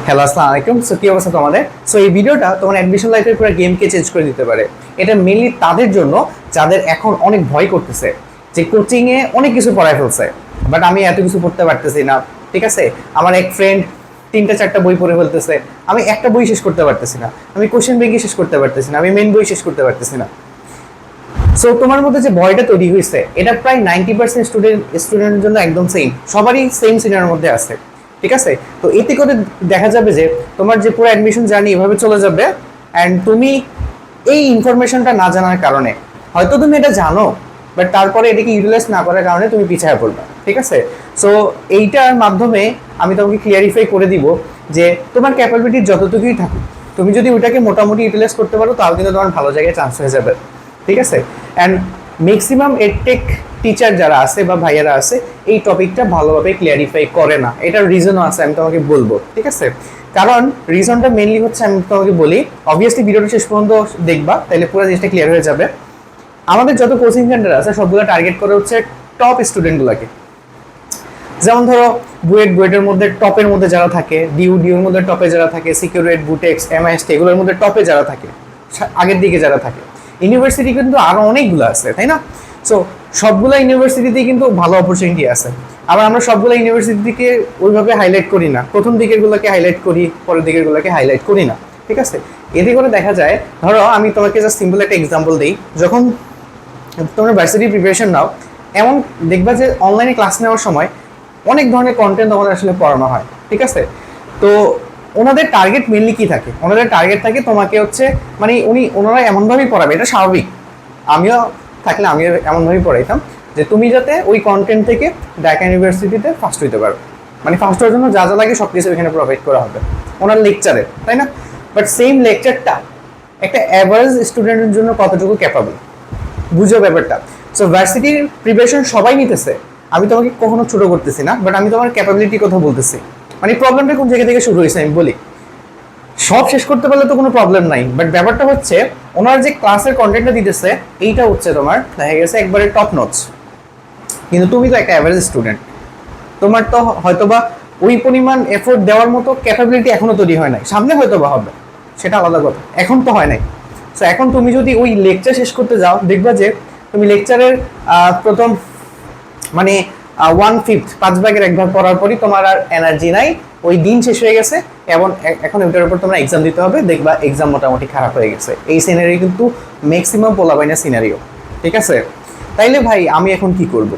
Hello আসসালামু আলাইকুম। So কি অবস্থা তোমাদের? সো এই ভিডিওটা তোমার অ্যাডমিশন লাইফের পুরো গেমকে চেঞ্জ করে দিতে পারে। এটা মেইনলি তাদের জন্য যাদের এখন অনেক ভয় করতেছে যে কোচিংয়ে অনেক কিছু পড়ায় ফেলছে, বাট আমি এত কিছু পড়তে পারতেছি না। ঠিক আছে, আমার এক ফ্রেন্ড 3টা 4টা বই পড়ে ফেলতেছে, আমি একটা বই শেষ করতে পারতেছি না, আমি কোশ্চেন ব্যাংকই শেষ করতে পারতেছি না, আমি মেন বই শেষ করতে পারতেছি না। সো তোমার মধ্যে যে ভয়টা তৈরি হয়েছে এটা প্রায় 90% স্টুডেন্টের জন্য একদম সেম, সবারই সেম সিনারিওর মধ্যে আছে। ঠিক আছে, তো এতে করে দেখা যাবে যে তোমার যে পুরো অ্যাডমিশন জার্নি এভাবে চলে যাবে, অ্যান্ড তুমি এই ইনফরমেশনটা না জানার কারণে, হয়তো তুমি এটা জানো বাট তারপরে এটাকে ইউটিলাইজ না করার কারণে তুমি পিছিয়ে পড়বে। ঠিক আছে, সো এইটার মাধ্যমে আমি তোমাকে ক্লিয়ারিফাই করে দিব যে তোমার ক্যাপাবিলিটি যতটুকুই থাকুক, তুমি যদি ওটাকে মোটামুটি ইউটিলাইজ করতে পারো তাহলে কিন্তু তোমার ভালো জায়গায় চান্স হয়ে যাবে। ঠিক আছে, অ্যান্ড ম্যাক্সিমাম এডটেক টিচার যারা আছে বা ভাইয়ারা আছে এই টপিকটা ভালোভাবে ক্লিয়ারিফাই করে না। এটার রিজনও আছে, আমি তোমাকে বলবো। ঠিক আছে, কারণ রিজনটা মেনলি হচ্ছে, আমি তোমাকে বলি, অবভিয়াসলি ভিডিওটা শেষ পর্যন্ত দেখবা তাহলে পুরো জিনিসটা ক্লিয়ার হয়ে যাবে। আমাদের যত কোচিং সেন্টার আছে সবগুলো টার্গেট করে হচ্ছে টপ স্টুডেন্টগুলোকে। যেমন ধরো বুয়েটের মধ্যে টপের মধ্যে যারা থাকে, ডিউর মধ্যে টপে যারা থাকে, সিকিউরেট, বুটেক্স, এমআইএসটি এগুলোর মধ্যে টপে যারা থাকে, আগের দিকে যারা থাকে। ইউনিভার্সিটি কিন্তু আরও অনেকগুলো আছে, তাই না? সো সবগুলো ইউনিভার্সিটিতেই কিন্তু ভালো অপরচুনিটি আছে। আবার আমরা সবগুলো ইউনিভার্সিটিকে ওইভাবে হাইলাইট করি না, প্রথম দিকেরগুলোকে হাইলাইট করি, পরের দিকেরগুলোকে হাইলাইট করি না। ঠিক আছে, এতে করে দেখা যায়, ধরো আমি তোমাকে জাস্ট সিম্পল একটা এক্সাম্পল দিই। যখন তোমরা ভার্সিটি প্রিপারেশন নাও, এমন দেখবা যে অনলাইনে ক্লাস নেওয়ার সময় অনেক ধরনের কন্টেন্ট আমাদের আসলে পড়ানো হয়। ঠিক আছে, তো ওনাদের টার্গেট মেনলি কি থাকে? ওনাদের টার্গেট থাকে তোমাকে হচ্ছে, মানে ওনারা এমনভাবেই পড়াবে, এটা স্বাভাবিক, আমিও থাকলে আমি এমনভাবেই পড়াইতাম যে তুমি যাতে ওই কন্টেন্ট থেকে ঢাকা ইউনিভার্সিটিতে ফার্স্ট হইতে পারো। মানে ফার্স্ট হওয়ার জন্য যা যা লাগে সব কিছু এখানে প্রোভাইড করা হবে ওনার লেকচারে, তাই না? বাট সেম লেকচারটা একটা অ্যাভারেজ স্টুডেন্টের জন্য কতটুকু ক্যাপাবল, বুঝো ব্যাপারটা। সো ভার্সিটির প্রিপারেশন সবাই নিতেছে, আমি তোমাকে কখনো ছোট করতেছি না, বাট আমি তোমার ক্যাপাবিলিটির কথা বলতেছি। মানে প্রবলেমটা কোন জায়গা থেকে শুরু হয়েছে আমি বলি। সব শেষ করতে পারলে তো কোনো প্রবলেম নাই, বাট ব্যাপারটা হচ্ছে ওনার যে ক্লাসের কন্টেন্টটা দিতেছে এইটা হচ্ছে তোমার দেখা গেছে একবারে টপ নোটস, কিন্তু তুমি তো একটা অ্যাভারেজ স্টুডেন্ট, তোমার তো হয়তোবা ওই পরিমাণ এফোর্ট দেওয়ার মতো ক্যাপাবিলিটি এখনো তৈরি হয় নাই, সামনে হয়তোবা হবে, সেটা আলাদা কথা, এখন তো হয় নাই। সো এখন তুমি যদি ওই লেকচার শেষ করতে যাও, দেখবা যে তুমি লেকচারের প্রথম মানে 1/5 5/1 পড়ার পরই তোমার আর এনার্জি নাই, ওই দিন শেষ হয়ে গেছে, এবং এখন ওইটার উপর তোমরা এক্সাম দিতে হবে, দেখবা এক্সাম মোটামুটি খারাপ হয়ে গেছে। এই সিনারিও কিন্তু ম্যাক্সিমাম পোলাবাইনা সিনারিও। ঠিক আছে, তাইলে ভাই আমি এখন কি করব?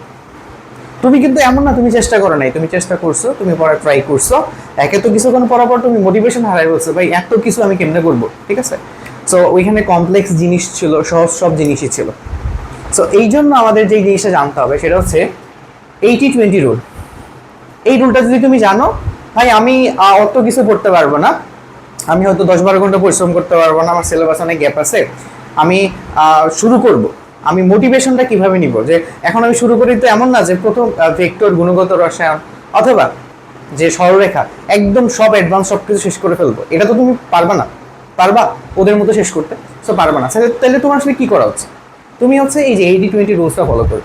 তুমি কিন্তু এমন না তুমি চেষ্টা করো নাই, তুমি চেষ্টা করছো, তুমি পড়ার ট্রাই করছো, একে তো কিছুক্ষণ পড়ার পর তুমি মোটিভেশন হারাই বলছো, ভাই এত কিছু আমি কেমনে করবো? ঠিক আছে, সো ওইখানে কমপ্লেক্স জিনিস ছিল, সহজ সব জিনিসই ছিল। সো এই জন্য আমাদের যে জিনিসটা জানতে হবে সেটা হচ্ছে 80-20 রুল। এই রুলটা যদি তুমি জানো, ভাই আমি অত কিছু পড়তে পারবো না, আমি হয়তো 10-12 ঘন্টা পরিশ্রম করতে পারবো না, আমার সিলেবাস অনেক গ্যাপ আছে, আমি শুরু করব, আমি মোটিভেশনটা কিভাবে নিব? যে এখন আমি শুরু করি তো এমন না যে প্রথম ভেক্টর, গুণগত রসায়ন অথবা যে সরলরেখা একদম সব অ্যাডভান্স সব কিছু শেষ করে ফেলবো, এটা তো তুমি পারবা না। পারবা ওদের মতো শেষ করতে? সো পারবা না। তাহলে তোমার আসলে কি করা হচ্ছে? তুমি হচ্ছে এই যে 80-20 রুলসটা ফলো করো।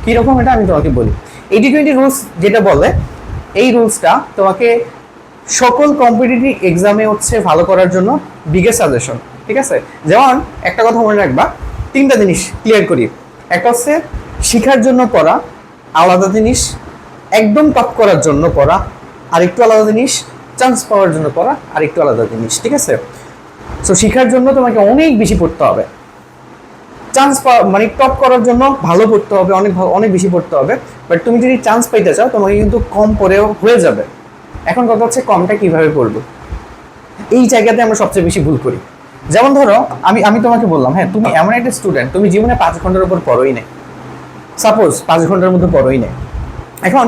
কীরকম এটা আমি তোমাকে বলি। 80-20 রুলস যেটা বলে, এই রুলসটা তোমাকে সকল কম্পিটিটিভ এক্সামে হচ্ছে ভালো করার জন্য বিগেস্ট সাজেশন। ঠিক আছে, যেমন একটা কথা মনে রাখবা, 3টা জিনিস ক্লিয়ার করি। একটা হচ্ছে শেখার জন্য পড়া, আলাদা জিনিস একদম টপ করার জন্য পড়া, আরেকটু আলাদা জিনিস চান্স পাওয়ার জন্য পড়া, আরেকটু আলাদা জিনিস। ঠিক আছে, সো শেখার জন্য তোমাকে অনেক বেশি পড়তে হবে, চান্স পাওয়া মানে টপ করার জন্য ভালো পড়তে হবে, অনেক বেশি পড়তে হবে। বাট তুমি যদি চান্স পাইতে চাও তোমাকে কিন্তু কম পড়েও হয়ে যাবে। এখন কথা হচ্ছে কমটা কিভাবে পড়বো, এই জায়গাতে আমরা সবচেয়ে বেশি ভুল করি। যেমন ধরো আমি তোমাকে বললাম, হ্যাঁ তুমি এমন একটা স্টুডেন্ট, তুমি জীবনে 5 ঘন্টার উপর পড়োই নেই, সাপোজ 5 ঘন্টার মধ্যে পড়োই নেই। এখন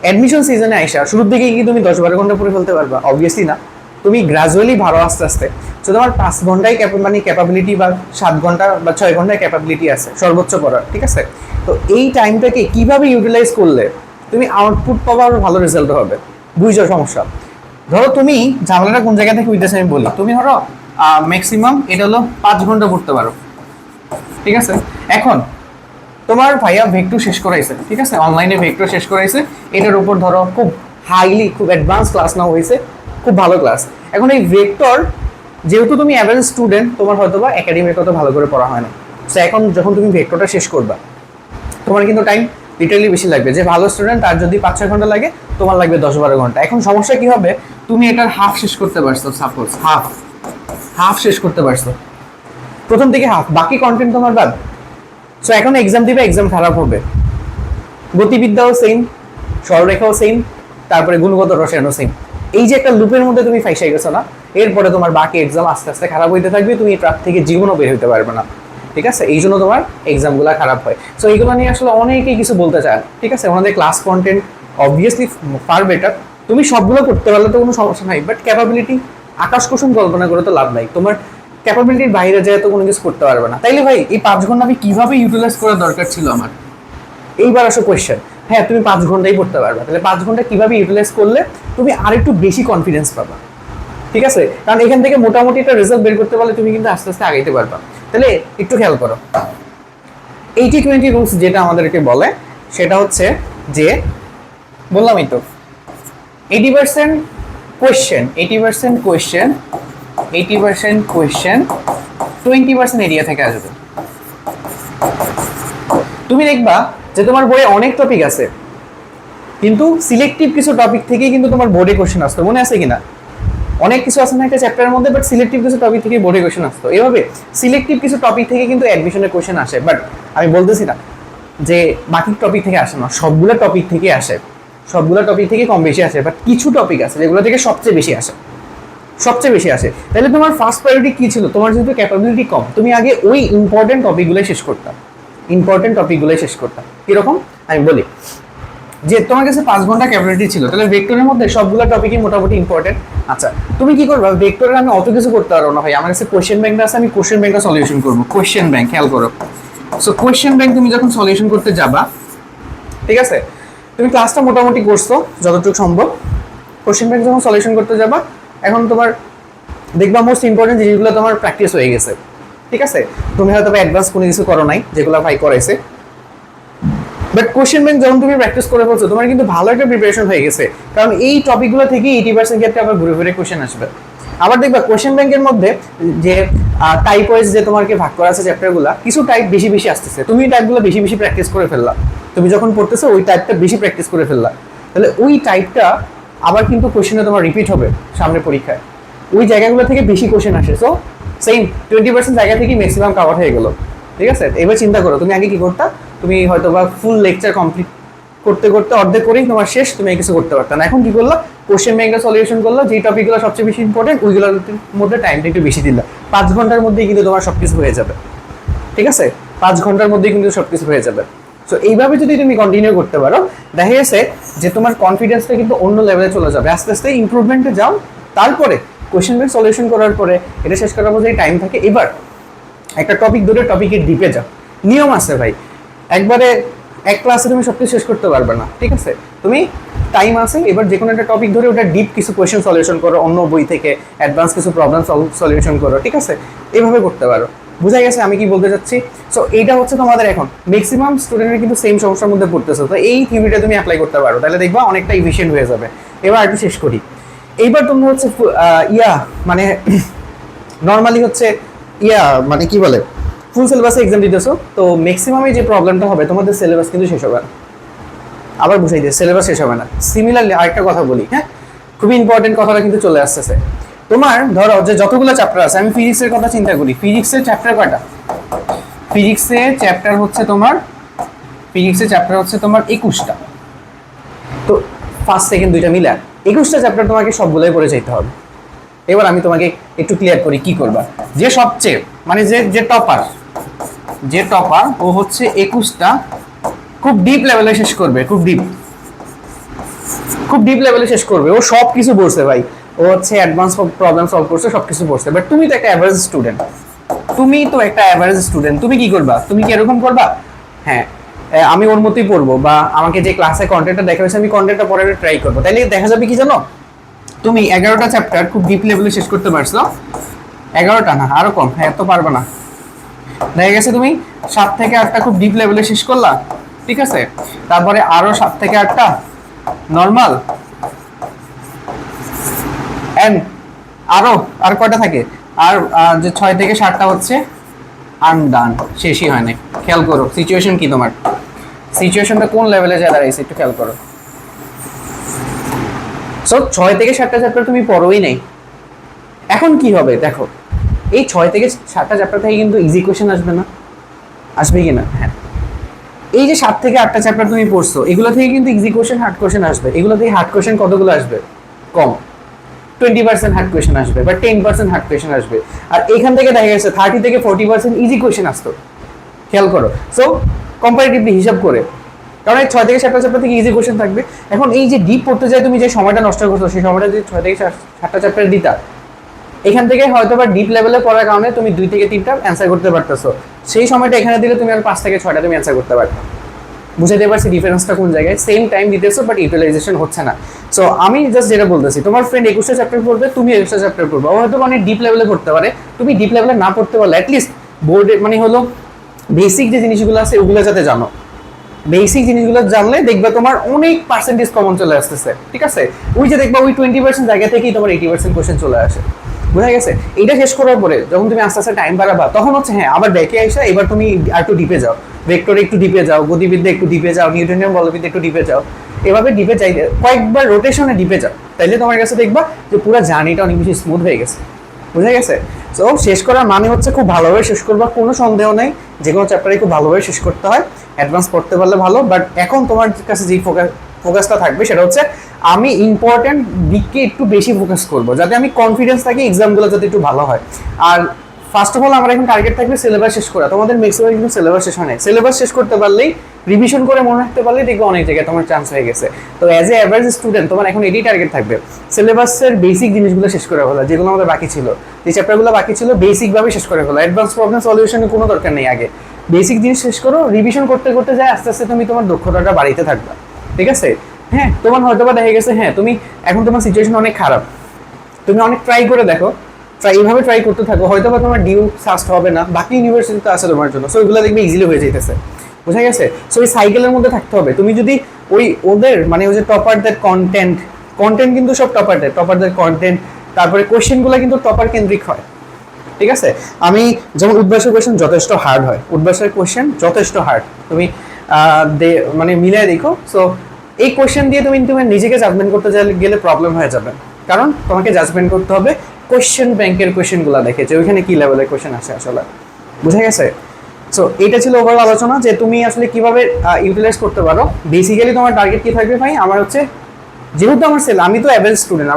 অ্যাডমিশন সিজনে আইসা শুরুর দিকে কি তুমি 10-12 ঘন্টা পড়ে ফেলতে পারবা? অবভিয়াসলি না, তুমি গ্রাজুয়ালি ভালো আস্তে আস্তে। তো তোমার 5 ঘন্টায় মানে ক্যাপাবিলিটি, বা 7 ঘন্টা বা 6 ঘন্টায় ক্যাপাবিলিটি আছে সর্বোচ্চ পড়ার। ঠিক আছে, তো এই টাইমটাকে কিভাবে ইউটিলাইজ করলে তুমি আউটপুট পাওয়ার ভালো রেজাল্ট হবে, বুঝছো সমস্যা? ধরো তুমি ঝামেলাটা কোন জায়গা থেকে হইতেছে আমি বলি। তুমি ধরো ম্যাক্সিমাম এটা হলো 5 ঘন্টা পড়তে পারো। ঠিক আছে, এখন তোমার ভাইয়া ভেক্টর শেষ করাইছে, ঠিক আছে, অনলাইনে ভেক্টর শেষ করাইছে, এটার উপর ধরো খুব হাইলি খুব অ্যাডভান্স ক্লাস নেওয়া হয়েছে, খুব ভালো ক্লাস। এখন এই ভেক্টর, যেহেতু তুমি অ্যাভারেজ স্টুডেন্ট, তোমার হয়তো বা একাডেমিক অত ভালো করে পড়া হয় না, সো এখন যখন তুমি ভেক্টরটা শেষ করবা তোমার কিন্তু টাইম লিটারালি বেশি লাগবে। যে ভালো স্টুডেন্ট তার যদি 5-6 ঘন্টা লাগে, তোমার লাগবে 10-12 ঘন্টা। এখন সমস্যা কি হবে, তুমি এটার হাফ শেষ করতে পারছো, সাপোজ হাফ শেষ করতে পারছো, প্রথম থেকে হাফ, বাকি কন্টেন্ট তোমার বাদ। সো এখন এক্সাম দিবে, এক্সাম খারাপ হবে। গতিবিদ্যাও সেম, সরলরেখাও সেম, তারপরে গুণগত রসায়নও সেম। এই যে একটা লুপের মধ্যে তুমি ফাইসাই গেছো না, এরপরে তোমার বাকি এক্সাম আস্তে আস্তে খারাপ হইতে থাকবে, তুমি ট্রাক থেকে জীবনও বের হইতে পারবে না। ঠিক আছে, এই জন্য তোমার এক্সামগুলো খারাপ হয়। সো এইগুলো নিয়ে আসলে অনেকেই কিছু বলতে চায়। ঠিক আছে, ওনাদের class content obviously far better, তুমি সবগুলো করতে পারলে তো কোনো সমস্যা নাই, বাট ক্যাপাবিলিটি আকাশ কুসুম কল্পনা করে তো লাভ নাই, তোমার ক্যাপাবিলিটির বাইরে যায় তো কোনো কিছু করতে পারবে না। তাইলে ভাই এই 5 ঘন্টা আমি কিভাবে ইউটিলাইজ করার দরকার ছিল আমার? এইবার আসো কোয়েশ্চেন, হ্যাঁ তুমি 5 ঘন্টাই পড়তে পারবে, তাহলে 5 ঘন্টা কিভাবে ইউটিলাইজ করলে তুমি আরেকটু বেশি কনফিডেন্স পাবা? ঠিক আছে, কারণ এখান থেকে মোটামুটি একটা রেজাল্ট বের করতে পারলে তুমি কিন্তু আস্তে আস্তে আগাইতে পারবা। তাহলে একটু খেয়াল করো, 80-20 রুলস যেটা আমাদেরকে বলে সেটা হচ্ছে যে, বললামই তো 80% কোয়েশ্চেন, 20% এরিয়া থেকে আসবে। তুমি দেখবা যে তোমার বইয়ে অনেক টপিক আছে, কিন্তু সিলেক্টিভ কিছু টপিক থেকেই কিন্তু তোমার বোর্ডে কোশ্চেন আসতো, মনে আছে কিনা? অনেক কিছু আছে না একটা চ্যাপ্টারের মধ্যে, বাট সিলেক্টিভ কিছু টপিক থেকে বোর্ডে কোশ্চেন আসতো। এভাবে সিলেক্টিভ কিছু টপিক থেকে কিন্তু অ্যাডমিশনের কোশ্চেন আসে, বাট আমি বলতেছি না যে বাকি টপিক থেকে আসে না, সবগুলো টপিক থেকে আসে, সবগুলো টপিক থেকে কম বেশি আসে, বাট কিছু টপিক আছে যেগুলো থেকে সবচেয়ে বেশি আসে, সবচেয়ে বেশি আসে। তাহলে তোমার ফার্স্ট প্রায়োরিটি কি ছিল? তোমার যেহেতু ক্যাপাবিলিটি কম, তুমি আগে ওই ইম্পর্টেন্ট টপিকগুলোই শেষ করতাম, কিরকম আমি বলি, যে তোমার কাছে 5 ঘন্টা ক্যাপাবিলিটি ছিল, তাহলে ভেক্টরের মধ্যে সবগুলো টপিকই মোটামুটি ইম্পর্টেন্ট। আচ্ছা, তুমি কি করবা? ভেক্টরের আমি অত কিছু করতে পারবো না ভাই, আমার কাছে কোশ্চেন ব্যাংকটা আছে, আমি কোশ্চেন ব্যাংকটা সলিউশন করবো। কোশ্চেন ব্যাংক, খেয়াল করো। সো কোশ্চেন ব্যাংক তুমি যখন সলিউশন করতে যাবা, ঠিক আছে, তুমি ক্লাসটা মোটামুটি করছো যতটুকু সম্ভব, কোশ্চেন ব্যাংক যখন সলিউশন করতে যাবা, এখন তোমার দেখবা মোস্ট ইম্পর্টেন্ট জিনিসগুলো তোমার প্র্যাকটিস হয়ে গেছে। ঠিক আছে, তুমি হয়তো অ্যাডভান্স কোনো কিছু করো নাই যেগুলো ভাই করাইছে, বাট কোশ্চেন ব্যাংক যখন তুমি প্র্যাকটিস করে ফেলছো, তোমার কিন্তু ভালো একটা প্রিপারেশন হয়ে গেছে, কারণ এই টপিকগুলো থেকে 80% ক্ষেত্রে আবার ঘুরে ঘুরে কোশ্চেন আসবে। আবার দেখবা কোশ্চেন ব্যাংকের মধ্যে যে টাইপ ওয়াইজ যে তোমাকে ভাগ করা আছে চ্যাপ্টারগুলো, কিছু টাইপ বেশি বেশি আসতেছে, তুমি টাইপগুলো বেশি বেশি প্র্যাকটিস করে ফেললা, তুমি যখন পড়তেছো ওই টাইপটা বেশি প্র্যাকটিস করে ফেললা, তাহলে ওই টাইপটা আবার কিন্তু কোশ্চেনে তোমার রিপিট হবে সামনে পরীক্ষায়, ওই জায়গাগুলো থেকে বেশি কোশ্চেন আসে। সো সেম 20% জায়গা থেকে ম্যাক্সিমাম কাভার হয়ে গেল। ঠিক আছে, এবার চিন্তা করো তুমি আগে কি করতা, তুমি হয়তো বা ফুল লেকচার কমপ্লিট করতে করতে অর্ধেক করেই তোমার শেষ, তুমি কিছু করতে পারতা না। এখন কি করলো, কোশ্চেন ব্যাংকটা সলিউশন করলো, যে টপিকগুলো সবচেয়ে বেশি ইম্পর্টেন্ট ওইগুলোর মধ্যে টাইমটা একটু বেশি দিল, 5 ঘন্টার মধ্যেই কিন্তু তোমার সবকিছু হয়ে যাবে। ঠিক আছে, 5 ঘন্টার মধ্যেই কিন্তু সবকিছু হয়ে যাবে। সো এইভাবে যদি তুমি কন্টিনিউ করতে পারো, দেখা গেছে যে তোমার কনফিডেন্সটা কিন্তু অন্য লেভেলে চলে যাবে, আস্তে আস্তে ইমপ্রুভমেন্টে যাও। তারপরে কোশ্চেন ব্যাংক সলিউশন করার পরে এটা শেষ করার পর যে টাইম থাকে, এবার একটা টপিক ধরে টপিকের ডিপে যাও। নিয়ম আছে ভাই, একবারে এক ক্লাসে তুমি সবকিছু শেষ করতে পারবে না। ঠিক আছে, তুমি টাইম আছে, এবার যে কোনো একটা টপিক ধরে ওটা ডিপ কিছু কোয়েশ্চেন সলিউশন করো, অন্য বই থেকে অ্যাডভান্স কিছু প্রবলেম সলিউশন করো। ঠিক আছে, এইভাবে করতে পারো। বুঝা গেছে আমি কি বলতে চাচ্ছি? সো এইটা হচ্ছে তোমাদের, এখন ম্যাক্সিমাম স্টুডেন্টের কিন্তু সেম সমস্যার মধ্যে পড়তেছে, তো এই থিওরিটা তুমি অ্যাপ্লাই করতে পারো, তাহলে দেখবা অনেকটা ইফিশিয়েন্ট হয়ে যাবে। এবার একটু শেষ করি। এইবার তোমরা হচ্ছে মানে নর্মালি হচ্ছে মানে কি বলে, ফুল সিলেবাসে এক্সাম দিতেছো, তো ম্যাক্সিমামে যে প্রবলেমটা হবে, তোমাদের সিলেবাস কিন্তু শেষ হবে না। আবার বুঝাই দিয়ে, সিলেবাস শেষ হবে না। সিমিলারলি আরেকটা কথা বলি, হ্যাঁ, খুবই ইম্পর্টেন্ট কথাটা কিন্তু চলে আসতেছে। তোমার ধরো যে যতগুলো চ্যাপ্টার আছে, আমি ফিজিক্সের কথা চিন্তা করি, ফিজিক্সের চ্যাপ্টার কয়টা? ফিজিক্সের চ্যাপ্টার হচ্ছে তোমার 21টা। তো ফার্স্ট সেকেন্ড দুইটা মিলা 21টা চ্যাপ্টার তোমাকে সবগুলোই পড়ে যেতে হবে। এবার আমি তোমাকে একটু ক্লিয়ার করি কি করবা। যে সবচেয়ে মানে যে টপার ও হচ্ছে 21টা খুব ডিপ লেভেলে শেষ করবে, খুব ডিপ লেভেলে শেষ করবে। ও সব কিছু পড়ছে ভাই, ও হচ্ছে অ্যাডভান্স প্রবলেম সলভ করছে, সব কিছু পড়ছে। বাট তুমি তো একটা অ্যাভারেজ স্টুডেন্ট, তুমি কি করবা? তুমি কি এরকম করবা, হ্যাঁ আমি ওর মতোই পড়বো, বা আমাকে যে ক্লাসে কন্টেন্টটা দেখা হয়েছে আমি কন্টেন্টটা পড়ার ট্রাই করবো, তাইলে দেখা যাবে কি জানো, তুমি 11টা চ্যাপ্টার খুব ডিপ লেভেলে শেষ করতে পারছো। 11টা না, আরো কম, হ্যাঁ তো পারবে না। দেখা গেছে তুমি 7 থেকে 8টা খুব ডিপ লেভেলে শেষ করলা, ঠিক আছে, তারপরে আরো 7 থেকে 8টা নর্মাল, এন্ড আর কয়টা থাকে? আর যে 6 থেকে 7টা হচ্ছে আনডান, শেষই হয় না। খেয়াল করো সিচুয়েশন কি তোমার, সিচুয়েশনটা কোন লেভেলে যায় দাঁড়াইছে একটু খেয়াল করো। সো 6 থেকে 7টা চ্যাপ্টার তুমি পড়োই নাই। এখন কি হবে দেখো, এই 6 থেকে 7টা চ্যাপ্টার থেকে কিন্তু ইজি কোশ্চেন আসবে না? আসবে কি না? হ্যাঁ। এই যে 7 থেকে 8টা চ্যাপ্টার তুমি পড়ছো, এগুলো থেকে কিন্তু ইজি কোশ্চেন হার্ড কোশ্চেন আসবে। এগুলো থেকে হার্ড কোশ্চেন কতগুলো আসবে? কম, 20% হার্ড কোয়েশ্চেন আসবে বা 10% হার্ড কোয়েশ্চেন আসবে। আর এখান থেকে দেখা গেছে 30 থেকে 40% ইজি কোয়েশ্চেন আসতো। খেয়াল করো। সো কম্পারেটিভলি হিসাব করে, কারণ এই 6 থেকে 7টা চ্যাপ্টার থেকে ইজি কোয়েশ্চেন থাকবে। এখন এই যে ডিপ পড়তে যায় তুমি যে সময়টা নষ্ট করছো, সেই সময়টা যদি 6 থেকে 7টা চ্যাপ্টার দিতা, এখান থেকে হয়তো বা ডিপ লেভেলে পড়ার কারণে তুমি 2 থেকে 3টা অ্যান্সার করতে পারতেছো। সেই সময়টা এখানে দিলে তুমি আর 5 থেকে 6টা তুমি অ্যান্সার করতে পারতো। বুঝাতে পারছি ডিফারেন্সটা কোন জায়গায়? সেম টাইম দিতেছো বাট ইউটিলাইজেশন হচ্ছে না। সো আমি জাস্ট যেটা বলতেছি, তোমার ফ্রেন্ড 21টা চ্যাপ্টার পড়বে, তুমি 21টা চ্যাপ্টার পড়বে। ও হয়তো অনেক ডিপ লেভেলে পড়তে পারে, তুমি ডিপ লেভেলে না পড়তে পারলে অ্যাটলিস্ট বোর্ডে মানে হলো বেসিক যে জিনিসগুলো আছে ওগুলো যাতে জানো। বেসিক জিনিসগুলো জানলে দেখবা তোমার অনেক পার্সেন্টেজ কমন চলে আসতেছে। ঠিক আছে, ওই যে দেখবা ওই 20% জায়গা থেকেই তোমার 80% কোশ্চেন চলে আসে। বুঝা গেছে? এইটা শেষ করার পরে যখন তুমি আস্তে আস্তে টাইম বাড়াবা, তখন হচ্ছে হ্যাঁ আবার ব্যাকে আইসা এবার তুমি আর একটু ডিপে যাও, ভেক্টরে একটু ডিপে যাও, গতিবিদ্যা একটু ডিপে যাও, নিউটনিয়ান বলবিদ্যা একটু ডিপে যাও। এভাবে ডিপে চাইতে কয়েকবার রোটেশনে ডিপে যাও, তাইলে তোমার কাছে দেখবা যে পুরো জার্নিটা অনেক বেশি স্মুথ হয়ে গেছে। বুঝা গেছে? সো শেষ করার মানে হচ্ছে খুব ভালোভাবে শেষ করবা, কোনো সন্দেহ নেই। যে কোনো চ্যাপ্টারে খুব ভালোভাবে শেষ করতে হয়, অ্যাডভান্স পড়তে পারলে ভালো। বাট এখন তোমার কাছে যে ফোকাসটা থাকবে সেটা হচ্ছে আমি ইম্পর্টেন্ট দিককে একটু বেশি ফোকাস করবো, যাতে আমি কনফিডেন্স থাকি এক্সামগুলো যাতে একটু ভালো হয়। আর ফার্স্ট অফ অল আমার এখন টার্গেট থাকবে সিলেবাস শেষ করা। তোমাদের ম্যাক্সিমাম কিন্তু সিলেবাস শেষ হয় না। সিলেবাস শেষ করতে পারলেই, রিভিশন করে মনে রাখতে পারলেই দেখবে অনেক জায়গায় তোমার চান্স হয়ে গেছে। তো অ্যাজ এ অ্যাভারেজ স্টুডেন্ট তোমার এখন এটাই টার্গেট থাকবে, সিলেবাসের বেসিক জিনিসগুলো শেষ করে ফেলা, যেগুলো আমাদের বাকি ছিল, যে চ্যাপ্টারগুলো বাকি ছিল বেসিকভাবে শেষ করে ফেলা। অ্যাডভান্স প্রবলেম সলিউশনের কোনো দরকার নেই, আগে বেসিক জিনিস শেষ করো। রিভিশন করতে করতে যায় আস্তে আস্তে তুমি তোমার দক্ষতাটা বাড়িতে থাকবা। ঠিক আছে? হ্যাঁ, তোমার হয়তো বা দেখা গেছে হ্যাঁ তুমি এখন তোমার সিচুয়েশন অনেক খারাপ, তুমি অনেক ট্রাই করে দেখো, এইভাবে ট্রাই করতে থাকো, হয়তো বা তোমার ডিউ সাস্ট হবে না, বাকি ইউনিভার্সিটি তো আছে তোমার জন্য। সো ওইগুলো দেখবে ইজিলি হয়ে যেতেছে। বুঝা গেছে? সো ওই সাইকেলের মধ্যে থাকতে হবে। তুমি যদি ওই ওদের মানে ওই যে টপারদের কন্টেন্ট কিন্তু সব টপারদের কন্টেন্ট, তারপরে কোয়েশ্চেনগুলো কিন্তু টপার কেন্দ্রিক হয়। ঠিক আছে? আমি যেমন উদ্ভাসের কোয়েশ্চেন যথেষ্ট হার্ড হয়, উদ্ভাসের কোয়েশ্চেন যথেষ্ট হার্ড, তুমি মানে মিলাই দেখো। সো এই কোয়েশ্চেন দিয়ে তুমি নিজেকে জাজমেন্ট করতে গেলে প্রবলেম হয়ে যাবে, কারণ তোমাকে জাজমেন্ট করতে হবে কোয়েশ্চেন ব্যাংকের কোয়েশ্চেনগুলো দেখে যে ওইখানে কি লেভেলের কোয়েশ্চেন আসে আসলে। বুঝা গেছে? সো এটা ছিল ওভারঅল আলোচনা যে তুমি আসলে কিভাবে ইউটিলাইজ করতে পারো। বেসিক্যালি তোমার টার্গেট কি থাকবে ভাই? আমার হচ্ছে, যেহেতু আমি তো অ্যাভারেজ স্টুডেন্ট,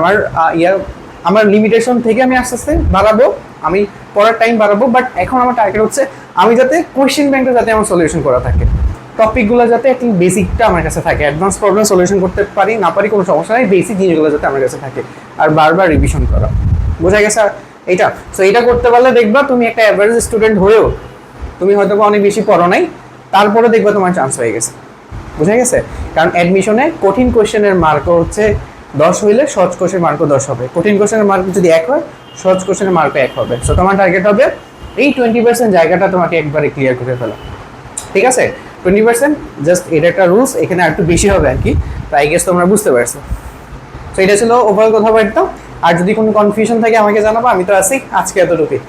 আমার লিমিটেশন থেকে আমি আস্তে আস্তে বাড়াবো, আমি পড়ার টাইম বাড়াবো। বাট এখন আমার টার্গেট হচ্ছে আমি যাতে কোয়েশ্চেন ব্যাংকটা যাতে আমার সলিউশন করা থাকে, টপিকগুলো যাতে একটু বেসিকটা আমার কাছে থাকে, অ্যাডভান্স প্রবলেম সলিউশন করতে পারি না পারি কোনো সমস্যা নেই, বেসিক জিনিসগুলো যাতে আমার কাছে থাকে, আর বারবার রিভিশন করা। বোঝা গেছে এইটা? সো এটা করতে পারলে দেখবা তুমি একটা অ্যাভারেজ স্টুডেন্ট হয়েও তুমি হয়তো অনেক বেশি পড়ো নাই, তারপরে দেখবা তোমার চান্স হয়ে গেছে। বুঝা গেছে? কারণ অ্যাডমিশনে কঠিন কোয়েশ্চেনের মার্ক হচ্ছে 10 হইলে সহজ কোয়েশ্চেনের মার্কও 10 হবে। কঠিন কোয়েশ্চেনের মার্ক যদি 1 হয়, সহজ কোয়েশ্চেনের মার্কও 1 হবে। সো তোমার টার্গেট হবে এই 20% জায়গাটা তোমাকে একবারে ক্লিয়ার করে ফেলা। ঠিক আছে? 20% জাস্ট এটা একটা রুলস, এখানে আর একটু বেশি হবে আর কি। তো আই গেস তোমরা বুঝতে পারছো। তো এটা ছিল ওভারঅল কথাবার্তা। আর যদি কোনো কনফিউশন থাকে আমাকে জানাবো, আমি তো আছি। আজকে এতটুকুই।